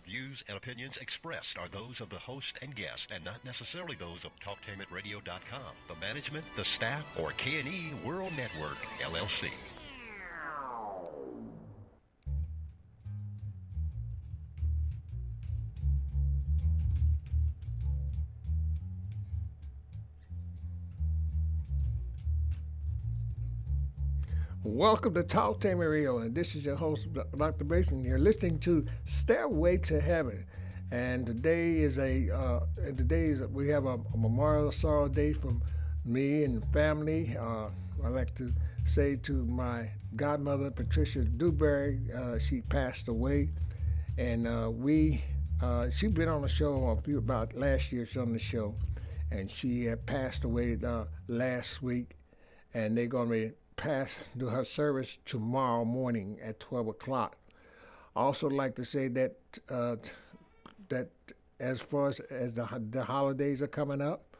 views and opinions expressed are those of the host and guest and not necessarily those of TalkTainmentRadio.com, the management, the staff, or K&E World Network, LLC. Welcome to Talk Tammy Radio, and this is your host, Dr. Basin. You're listening to Stairway to Heaven, and today is we have a Memorial Sorrow Day from me and family. I'd like to say to my godmother, Patricia Dewberry, she passed away, and she'd been on the show about last year. She was on the show, and she had passed away last week, and they're going to do her service tomorrow morning at 12 o'clock. I also like to say that that as far as the holidays are coming up,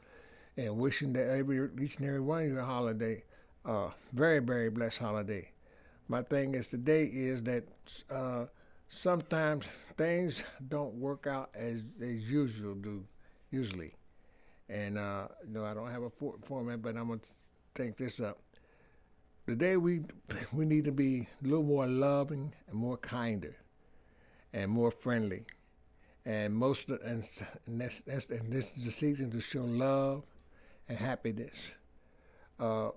and wishing that each and every one of you a holiday, very, very blessed holiday. My thing is today is that sometimes things don't work out as they usually. And I don't have a format, but I'm gonna think this up. Today we need to be a little more loving and more kinder and more friendly. And this is the season to show love and happiness. To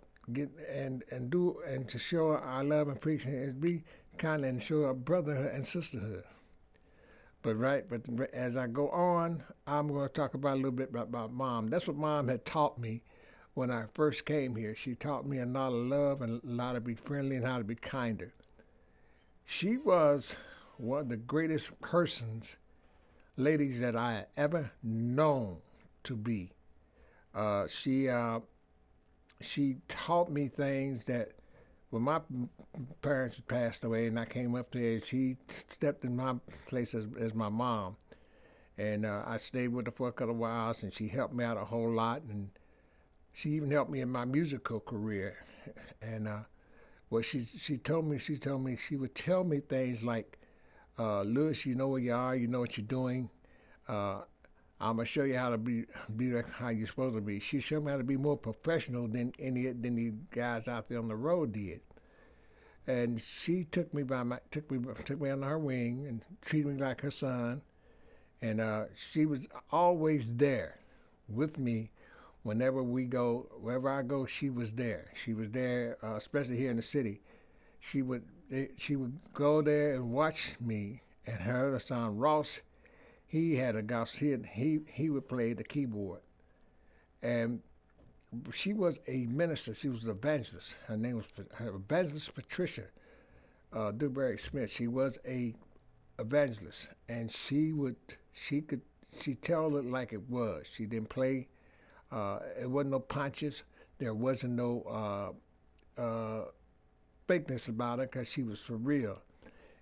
show our love and appreciation is be kind and show our brotherhood and sisterhood. But as I go on, I'm going to talk about a little bit about Mom. That's what Mom had taught me when I first came here. She taught me a lot of love and a lot to be friendly and how to be kinder. She was one of the greatest ladies that I had ever known to be. She taught me things that when my parents passed away and I came up there, she stepped in my place as my mom. And I stayed with her for a couple of whiles, and she helped me out a whole lot. And she even helped me in my musical career. And she told me she would tell me things like, Lewis, you know where you are, you know what you're doing. I'm gonna show you how to be like how you're supposed to be. She showed me how to be more professional than the guys out there on the road did. And she took me under her wing and treated me like her son. And she was always there with me. Wherever I go, she was there. She was there, especially here in the city. She would go there and watch me. And her other son, Ross, he had a gospel. He would play the keyboard. And she was a minister. She was an evangelist. Her name was Evangelist Patricia Dewberry Smith. She was a evangelist, and she tell it like it was. She didn't play. It wasn't no punches. There wasn't no fakeness about her because she was for real.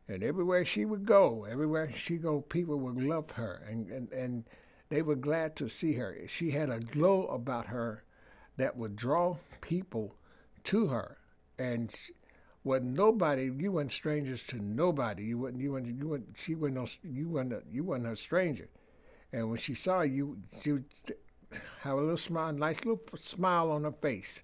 And everywhere she go, people would love her, and they were glad to see her. She had a glow about her that would draw people to her, and you weren't strangers to nobody. You weren't a stranger. And when she saw you, she would have a little smile, nice little smile on her face,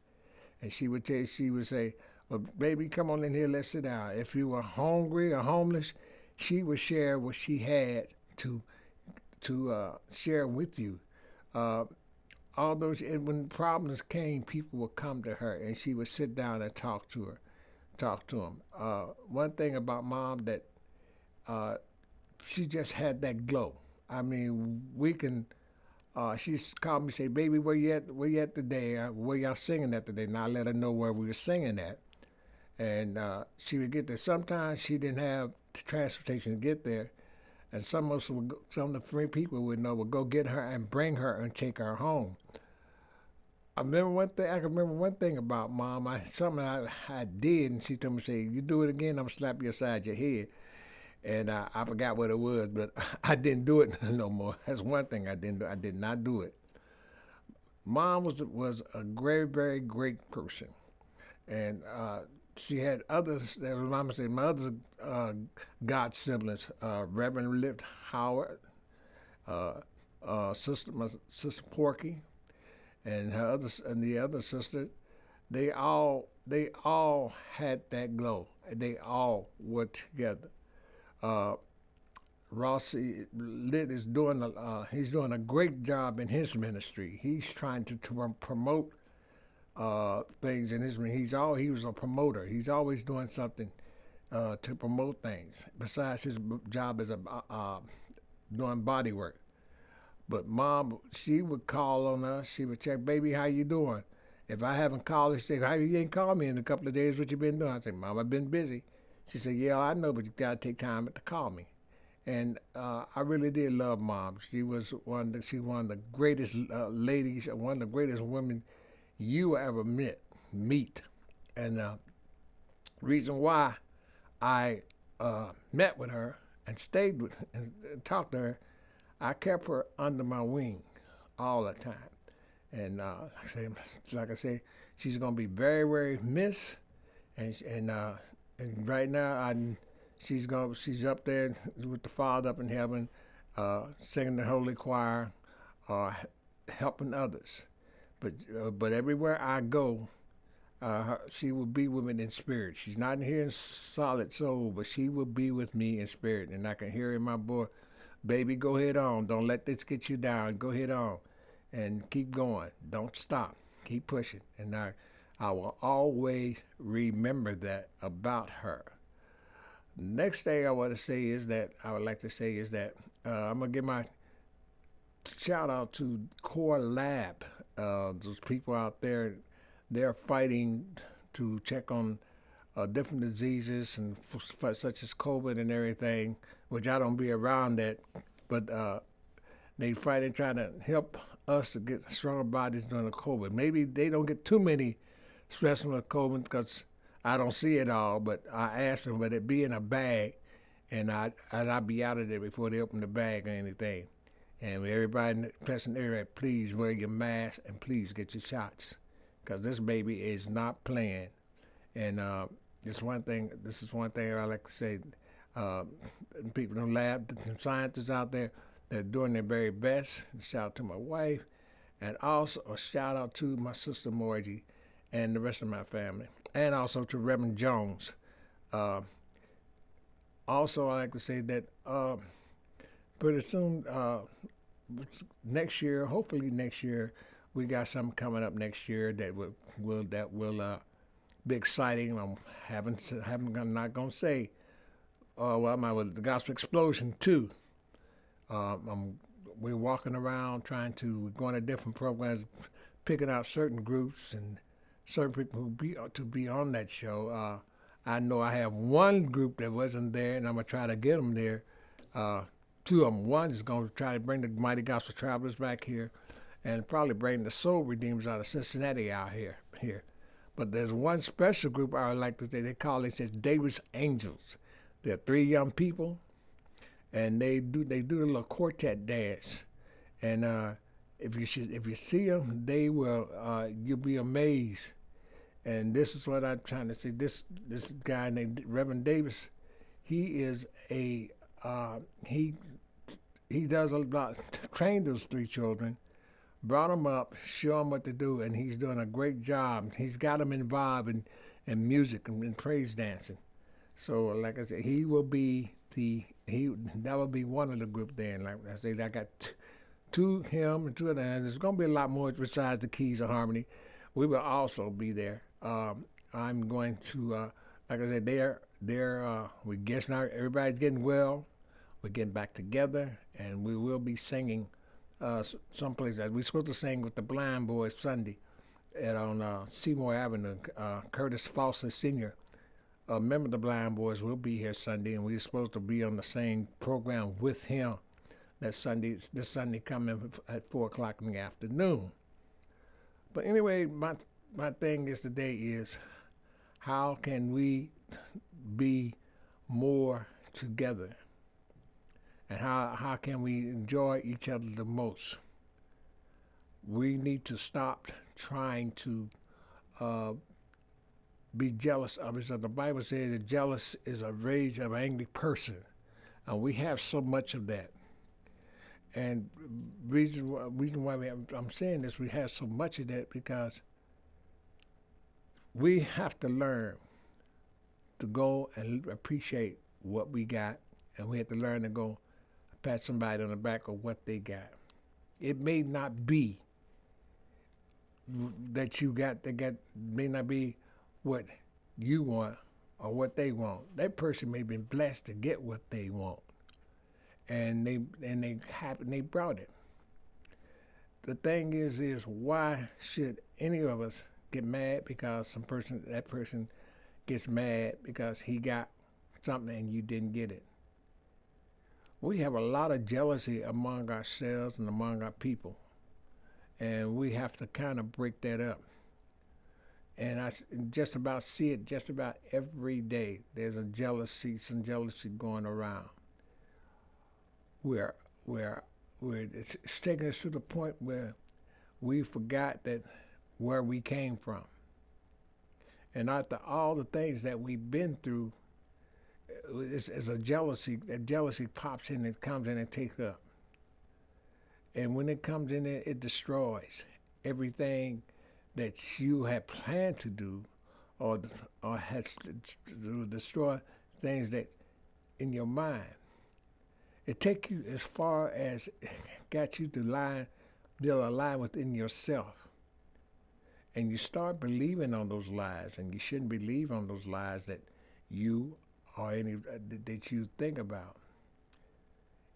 and she would say, "Well, baby, come on in here, let's sit down." If you were hungry or homeless, she would share what she had to share with you. And when problems came, people would come to her, and she would sit down and talk to them. One thing about Mom that she just had that glow. I mean, she called me and say, "Baby, where you at today? Where y'all singing at today?" And I let her know where we were singing at. And she would get there. Sometimes she didn't have transportation to get there. And some of the free people would go get her and bring her and take her home. I can remember one thing about Mom. Something I did, and she told me, "Say, you do it again, I'm gonna slap you upside your head." And I forgot what it was, but I didn't do it no more. That's one thing I didn't do. I did not do it. Mom was a very, very great person. And she had others. That was Mama said my other god siblings, Reverend Lift Howard, uh, my sister Porky, and the other sister. They all had that glow. They all were together. Uh, Rossi Lit is he's doing a great job in his ministry. He's trying to promote things in his ministry. He was a promoter. He's always doing something to promote things besides his job as a doing body work. But Mom, she would call on us. She would check, baby, how you doing? If I haven't called, she said, how you ain't called me in a couple of days? What you been doing? I said, Mom, I've been busy. She said, yeah, I know, but you gotta take time to call me. And I really did love Mom. She was one of the greatest ladies, one of the greatest women you will ever meet. And reason why I met with her and stayed with and talked to her, I kept her under my wing all the time. And like I say, she's gonna be very, very missed. And right now, she's up there with the Father up in heaven, singing the Holy Choir, helping others. But everywhere I go, she will be with me in spirit. She's not here in solid soul, but she will be with me in spirit. And I can hear in my boy, baby, go ahead on. Don't let this get you down. Go ahead on, and keep going. Don't stop. Keep pushing. And I will always remember that about her. Next thing I would like to say is that I'm gonna give my shout out to Core Lab. Those people out there, they're fighting to check on different diseases and such as COVID and everything, which I don't be around that, but they fighting trying to help us to get stronger bodies during the COVID. Maybe they don't get too many specimens of COVID because I don't see it all, but I asked them, but it be in a bag, and I'd be out of there before they open the bag or anything. And everybody in the present area, please wear your mask and please get your shots, because this baby is not playing. And this is one thing I like to say. People in the lab, the scientists out there, they're doing their very best. Shout out to my wife, and also a shout out to my sister Morgie and the rest of my family, and also to Reverend Jones. Also, I like to say that pretty soon, next year, hopefully next year, we got something coming up next year that will be exciting. I'm not gonna say. The Gospel Explosion too. We're walking around we're going to different programs, picking out certain groups and certain people to be on that show. I know I have one group that wasn't there, and I'm gonna try to get them there. Two of them. One is gonna try to bring the Mighty Gospel Travelers back here, and probably bring the Soul Redeemers out of Cincinnati out here. But there's one special group I would like to say. It says David's Angels. They're 3 young people, and they do the little quartet dance. And if you see them, they will you'll be amazed. And this is what I'm trying to say. This guy named Reverend Davis, he is he does a lot. Trained those 3 children, brought them up, show them what to do, and he's doing a great job. He's got them involved in music and in praise dancing. So, like I said, that will be one of the group there. And like I said, I got him and 2 of them. There's going to be a lot more besides the Keys of Harmony. We will also be there. I'm going to, like I said, we guess now everybody's getting well. We're getting back together, and we will be singing someplace that we're supposed to sing with the Blind Boys Sunday on Seymour Avenue. Curtis Foster Sr., a member of the Blind Boys, will be here Sunday, and we're supposed to be on the same program with him this Sunday coming at 4 o'clock in the afternoon. But anyway, my thing today is how can we be more together, and how can we enjoy each other the most? We need to stop trying to be jealous of each other. The Bible says that jealous is a rage of an angry person. And we have so much of that. And reason why I'm saying this, we have so much of that because we have to learn to go and appreciate what we got, and we have to learn to go pat somebody on the back of what they got. It may not be that you got, may not be what you want or what they want. That person may have been blessed to get what they want, and they brought it. The thing is why should any of us get mad because that person gets mad because he got something and you didn't get it? We have a lot of jealousy among ourselves and among our people, and we have to kind of break that up. And I just about see it just about every day. There's some jealousy going around. It's taking us to the point where we forgot that where we came from. And after all the things that we've been through, it's a jealousy. That jealousy pops in and comes in and takes up. And when it comes in, it destroys everything that you had planned to do, or has to destroy things that in your mind. It take you as far as it got you to build a lie within yourself. And you start believing on those lies, and you shouldn't believe on those lies that you that you think about.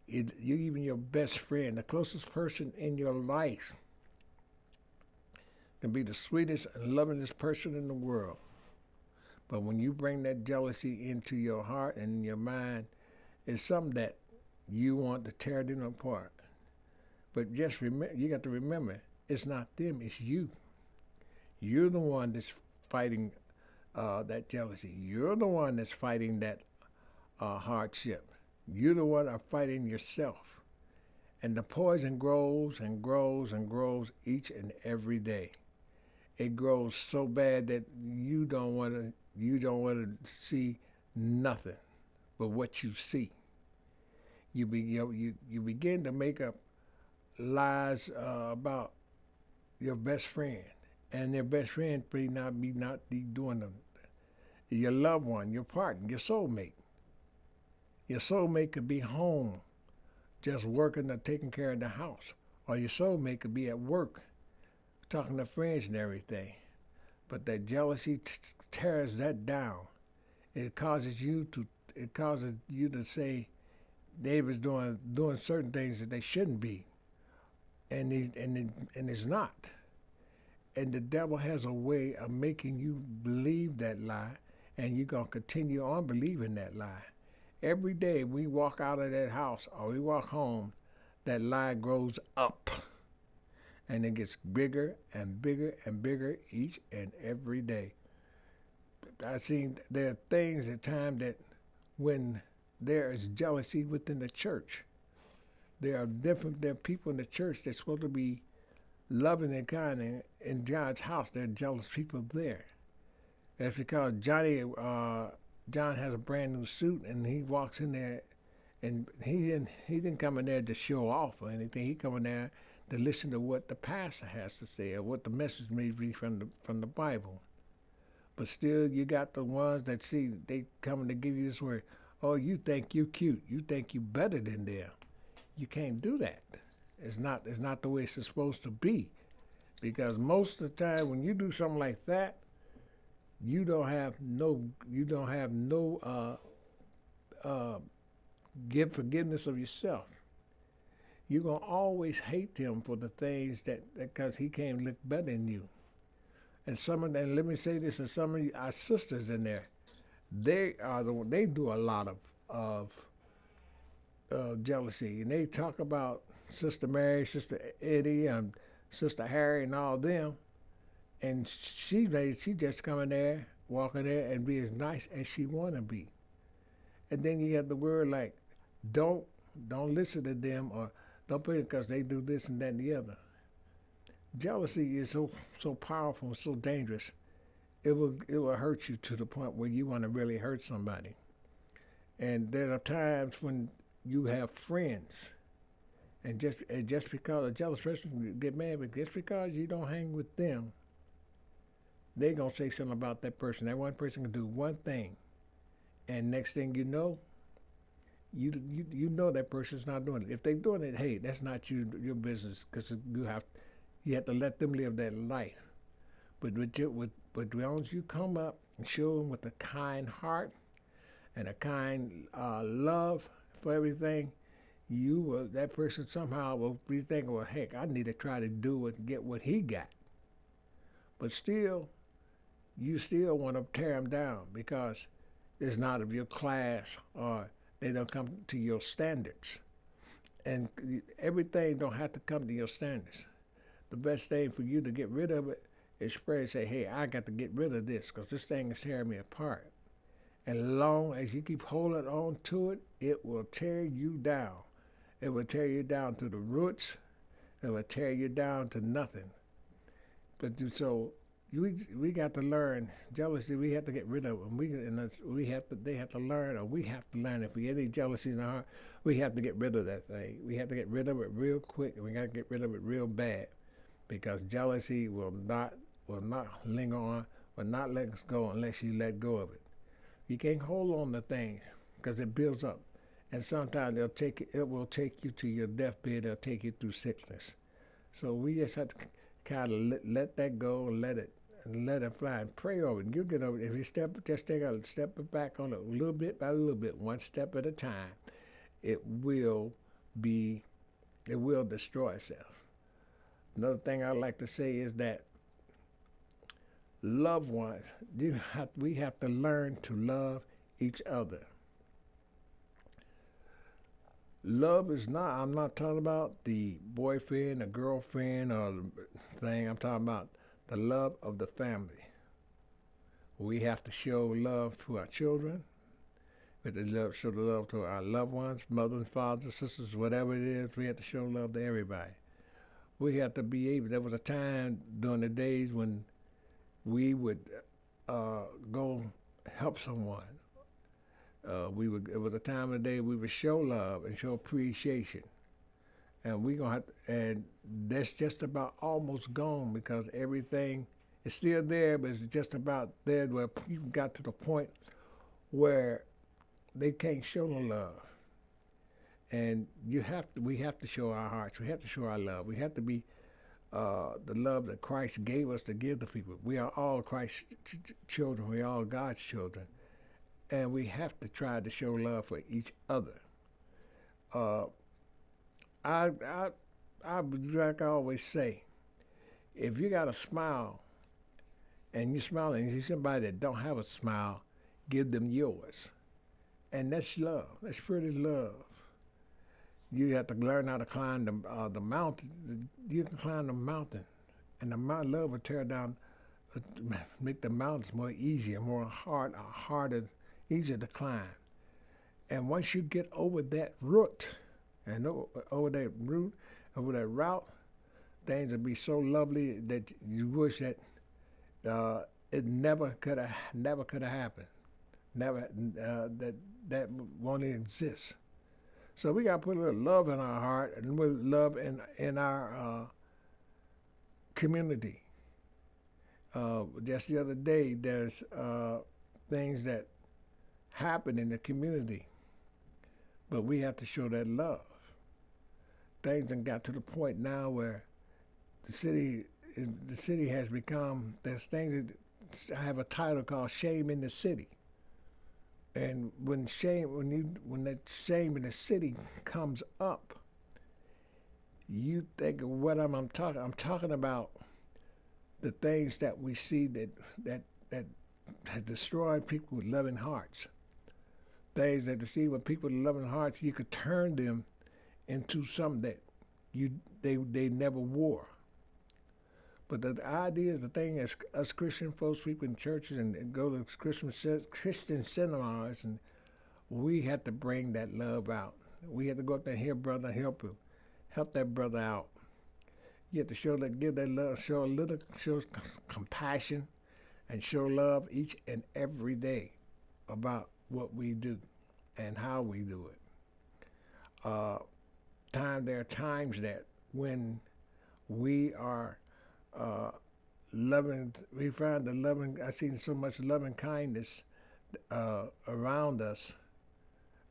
You even your best friend, the closest person in your life, can be the sweetest and lovingest person in the world. But when you bring that jealousy into your heart and in your mind, it's something that you want to tear them apart. But just remember, you got to remember, it's not them, it's you. You're the one that's fighting that jealousy. You're the one that's fighting that hardship. You're the one that's fighting yourself. And the poison grows and grows and grows each and every day. It grows so bad that you don't want to see nothing but what you see. You begin to make up lies about your best friend, and your best friend may not be doing them. Your loved one, your partner, your soulmate. Your soulmate could be home, just working or taking care of the house, or your soulmate could be at work, talking to friends and everything. But that jealousy tears that down. It causes you to say David's doing certain things that they shouldn't be, and it's not. And the devil has a way of making you believe that lie, and you're gonna continue on believing that lie. Every day we walk out of that house or we walk home, that lie grows up. And it gets bigger and bigger and bigger each and every day. I've seen there are things at times that when there is jealousy within the church, there are people in the church that's supposed to be loving and kind, and in God's house there are jealous people there. That's because John has a brand new suit, and he walks in there, and he didn't come in there to show off or anything. He come in there to listen to what the pastor has to say or what the message may be from the Bible. But still, you got the ones that see they coming to give you this word. Oh, you think you cute? You think you better than them? You can't do that. It's not the way it's supposed to be, because most of the time when you do something like that, you don't have no give forgiveness of yourself. You're going to always hate him for the things because he can't look better than you. And let me say this, and some of our sisters in there, they do a lot of jealousy. And they talk about Sister Mary, Sister Eddie, and Sister Harry and all them. And she just come in there, walk in there, and be as nice as she want to be. And then you have the word like, don't listen to them, or don't put it because they do this and that and the other. Jealousy is so powerful and so dangerous. it will hurt you to the point where you want to really hurt somebody. And there are times when you have friends, and just because a jealous person can get mad, but just because you don't hang with them, they gonna say something about that person. That one person can do one thing, and next thing you know, you know that person's not doing it. If they're doing it, hey, that's not your business, because you have to let them live that life. But as long as you come up and show them with a kind heart and a kind love for everything, that person somehow will be thinking, well, heck, I need to try to do it and get what he got. But still, you still want to tear them down because it's not of your class, or they don't come to your standards. And everything don't have to come to your standards. The best thing for you to get rid of it is pray and say, hey, I got to get rid of this because this thing is tearing me apart. And as long as you keep holding on to it, it will tear you down. It will tear you down to the roots. It will tear you down to nothing. But so we got to learn jealousy. We have to get rid of it. They have to learn, or we have to learn. If we get any jealousy in our heart, we have to get rid of that thing. We have to get rid of it real quick, and we got to get rid of it real bad, because jealousy will not linger on, will not let us go unless you let go of it. You can't hold on to things because it builds up, and sometimes it will take you to your deathbed. It'll take you through sickness. So we just have to kind of let that go and let it fly and pray over it. And you'll get over it. If you step it back on it little bit by little bit, one step at a time, it will destroy itself. Another thing I like to say is that loved ones, we have to learn to love each other. Love is not, I'm not talking about the boyfriend, the girlfriend, or the thing. I'm talking about the love of the family. We have to show love to our children. We have to show the love to our loved ones, mothers, fathers, sisters, whatever it is. We have to show love to everybody. We have to be able, there was a time during the days when we would go help someone. It was a time of the day we would show love and show appreciation, and that's just about almost gone because everything is still there, but it's just about there where people got to the point where they can't show no love. And we have to show our hearts. We have to show our love. We have to be the love that Christ gave us to give to people. We are all Christ's children. We are all God's children. And we have to try to show love for each other. I like I always say, if you got a smile and you smile and you see somebody that don't have a smile, give them yours. And that's love. That's pretty love. You have to learn how to climb the mountain. You can climb the mountain, and love will tear down, make the mountains more easier, harder, easier to climb. And once you get over that route, and over that route, things will be so lovely that you wish that it never could have happened. Never that won't exist. So we got to put a little love in our heart and love in our community. Just the other day, there's things that happen in the community, but we have to show that love. Things have got to the point now where the city has become, there's things that I have a title called Shame in the City. And when that shame in the city comes up, you think of what I'm talking. I'm talking about the things that we see that have destroyed people with loving hearts. Things that deceive with people with loving hearts, you could turn them into something that they never wore. But the idea is the thing is, us Christian folks, people in churches and go to Christian seminars, and we have to bring that love out. We have to go up there and hear brother, help that brother out. You have to give that love, show compassion, and show love each and every day about what we do and how we do it. There are times that when we are loving, we find the loving. I've seen so much loving kindness around us,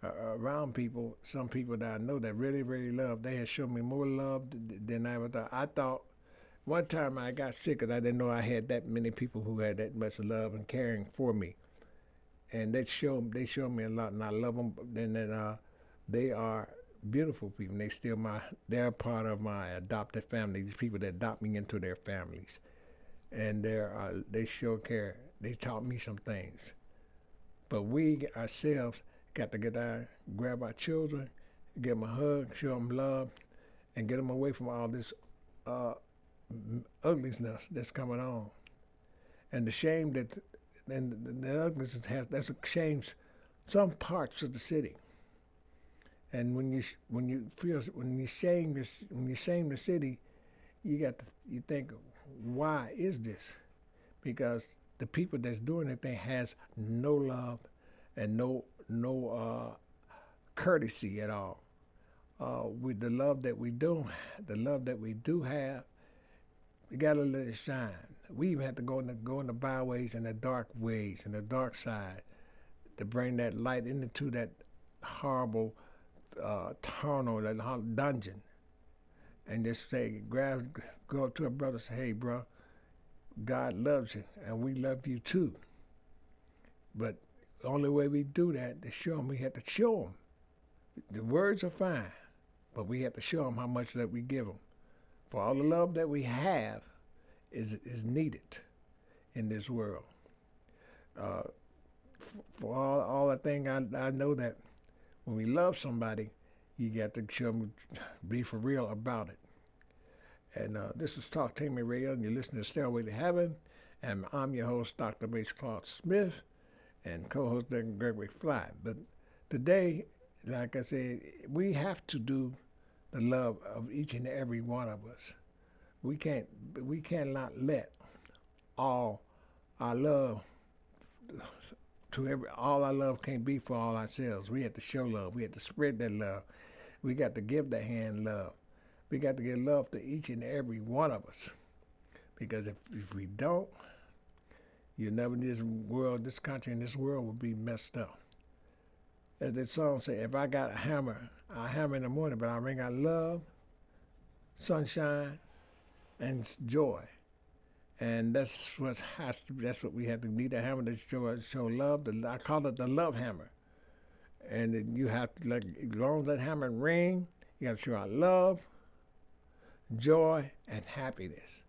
around people. Some people that I know that really, really love. They have shown me more love than I ever thought. I thought one time I got sick and I didn't know I had that many people who had that much love and caring for me, and they show me a lot, and I love them. And then they are beautiful people. They're part of my adopted family. These people that adopt me into their families, and they show care. They taught me some things, but we ourselves got to get down, grab our children, give them a hug, show them love, and get them away from all this ugliness that's coming on, and the shame that, and the ugliness that's shames some parts of the city. And when you shame the city, you think, why is this? Because the people that's doing it, they has no love and no courtesy at all. With the love that we do have, we gotta let it shine. We even have to go in the byways and the dark ways and the dark side to bring that light into that horrible tunnel, that dungeon, and just say, go up to a brother, say, hey, bro, God loves you, and we love you too. But the only way we do that is show them. We have to show them. The words are fine, but we have to show them how much that we give them. For all the love that we have is needed in this world. For all the thing I know that when we love somebody, you got to show them, be for real about it. And this is Talktainment Radio, and you're listening to Stairway to Heaven, and I'm your host, Dr. Bass Claude Smith, and co-host Dr. Gregory Fly. But today, like I said, we have to do the love of each and every one of us. We cannot let all our love all our love can't be for all ourselves. We have to show love. We have to spread that love. We got to give the hand love. We got to give love to each and every one of us. Because if we don't, this country and this world will be messed up. As that song say, if I got a hammer, I'll hammer in the morning, but I bring out love, sunshine, and joy. And that's what we have to need, a hammer to show love. I call it the love hammer. And then you have to, as long as that hammer ring, you got to show out love, joy, and happiness.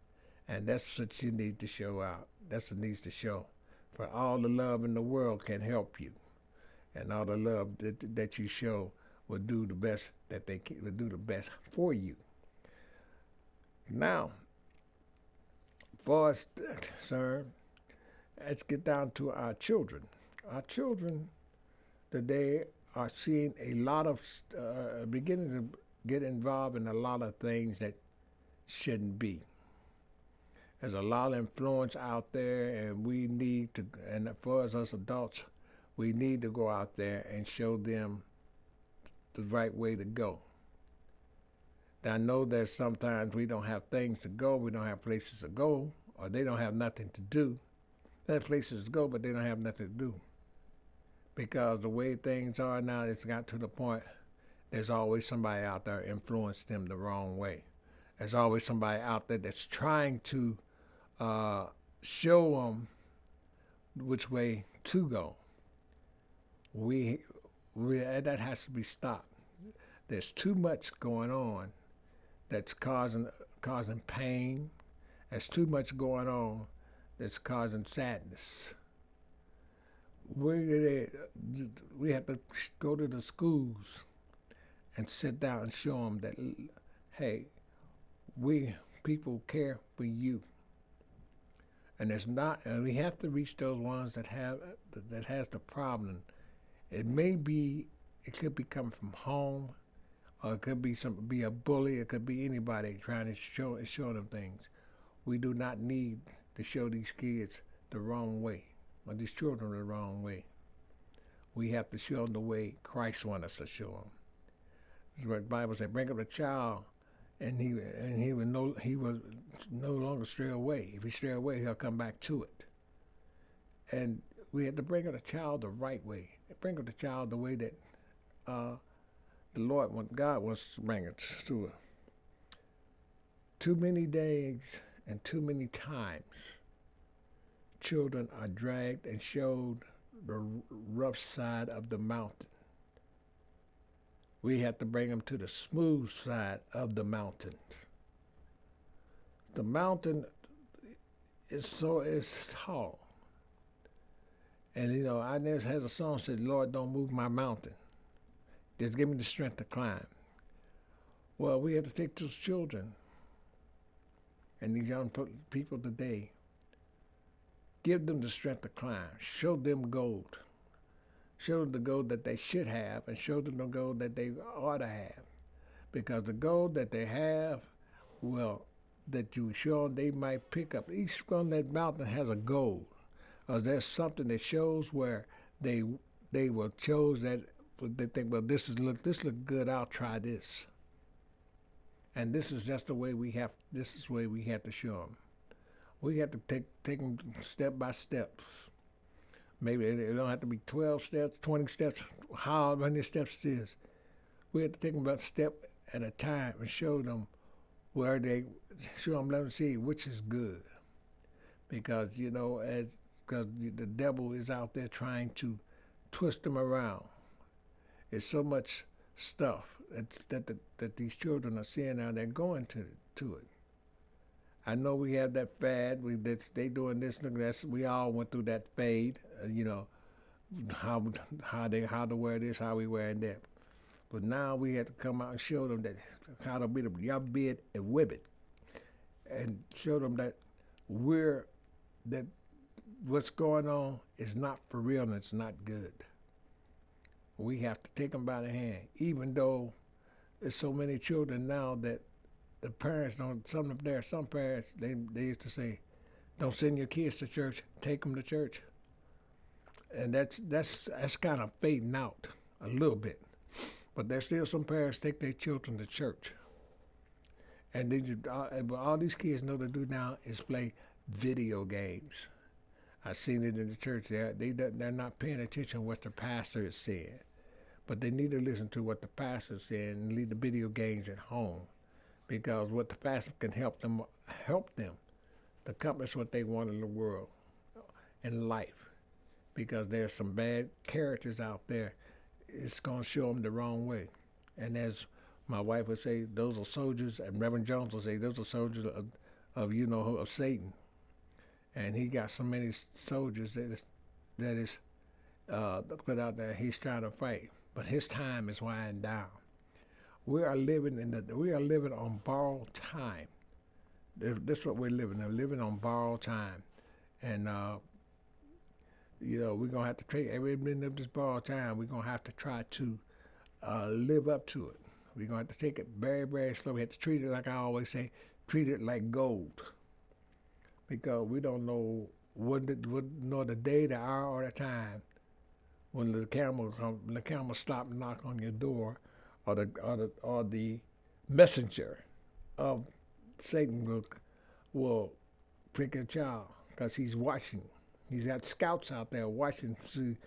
And that's what you need to show out. That's what needs to show. For all the love in the world can help you. And all the love that you show will do the best will do the best for you. Now, for us, sir, let's get down to our children. Our children today are seeing a lot of, beginning to get involved in a lot of things that shouldn't be. There's a lot of influence out there, and we need to, and for us adults, we need to go out there and show them the right way to go. I know that sometimes we don't have things to go, we don't have places to go, or they don't have nothing to do. They have places to go, but they don't have nothing to do. Because the way things are now, it's got to the point, there's always somebody out there influencing them the wrong way. There's always somebody out there that's trying to show them which way to go. That has to be stopped. There's too much going on that's causing pain. There's too much going on that's causing sadness. We have to go to the schools and sit down and show them that, hey, people care for you. And we have to reach those ones that has the problem. It could be coming from home, or it could be a bully. It could be anybody trying to show them things. We do not need to show these kids the wrong way, or these children the wrong way. We have to show them the way Christ wants us to show them. That's what the Bible says. Bring up a child, and he will no longer stray away. If he stray away, he'll come back to it. And we have to bring up the child the right way. Bring up the child the way that the Lord, God wants to bring it to her. Too many days and too many times, children are dragged and showed the rough side of the mountain. We have to bring them to the smooth side of the mountain. The mountain is tall. And Inez has a song that says, Lord, don't move my mountain. Just give me the strength to climb. Well, we have to take those children and these young people today, give them the strength to climb. Show them gold. Show them the gold that they should have, and show them the gold that they ought to have. Because the gold that they have, that you show them, they might pick up. Each one on that mountain has a goal. Or there's something that shows where they will chose that they think, well, this look good. I'll try this. And this is just the way we have. This is the way we have to show them. We have to take them step by step. Maybe it don't have to be 12 steps, 20 steps, how many steps it is. We have to take them about step at a time and show them let them see which is good. Because, because the devil is out there trying to twist them around. It's so much stuff that these children are seeing now. They're going to it. I know we have that fad. They doing this. We all went through that fade. How to wear this, how we wearing that. But now we have to come out and show them that how to be the young bid and whip and show them that what's going on is not for real and it's not good. We have to take them by the hand, even though there's so many children now that the parents don't. Some parents they used to say, "Don't send your kids to church. Take them to church." And that's kind of fading out a little bit. But there's still some parents take their children to church. And all these kids know to do now is play video games. I've seen it in the church. They're not paying attention to what the pastor is saying. But they need to listen to what the pastor is saying and leave the video games at home. Because what the pastor can help them to accomplish what they want in the world, in life. Because there's some bad characters out there. It's going to show them the wrong way. And as my wife would say, those are soldiers, and Reverend Jones would say, those are soldiers of Satan. And he got so many soldiers that is put out there. He's trying to fight, but his time is winding down. We are living on borrowed time. That's what we're living. We're living on borrowed time, and we're gonna have to take every minute of this borrowed time. We're gonna have to try to live up to it. We're gonna have to take it very, very slow. We have to treat it like I always say, treat it like gold. Because we don't know nor the day, the hour, or the time when the camel stop and knock on your door, or the messenger of Satan will prick your child because he's watching. He's got scouts out there watching to see,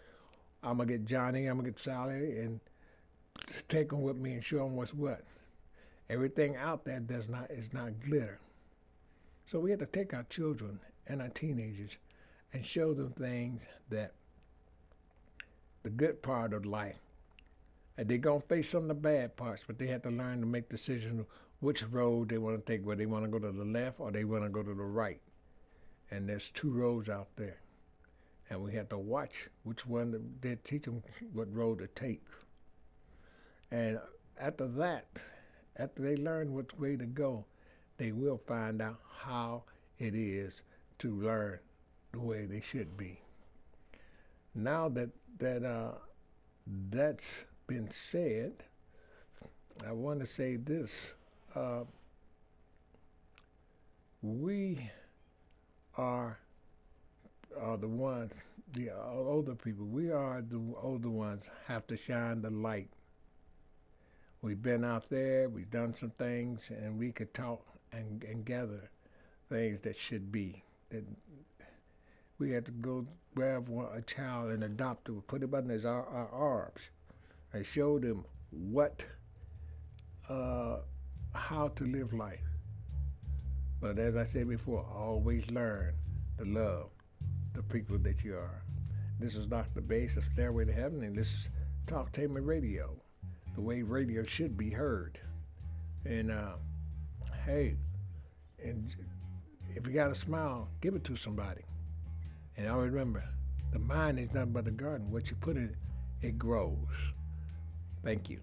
I'm gonna get Johnny, I'm gonna get Sally, and take them with me and show them what's what. Everything out there is not glitter. So we have to take our children and our teenagers and show them things that the good part of life. And they're going to face some of the bad parts, but they have to learn to make decisions which road they want to take, whether they want to go to the left or they want to go to the right. And there's two roads out there. And we have to watch which one they teach them what road to take. And after they learn which way to go, they will find out how it is to learn the way they should be. Now that's been said, I want to say this. We are are the ones, the older people, we are the older ones, have to shine the light. We've been out there, we've done some things, and we could talk and gather things that should be. That we had to go grab a child and adopt it, put him under our arms, and show them how to live life. But as I said before, always learn to love the people that you are. This is Dr. Bass of Stairway to Heaven, and this is Talktainment Radio, the way radio should be heard. And hey, and if you got a smile, give it to somebody. And always remember, the mind is nothing but a garden. What you put in it, it grows. Thank you.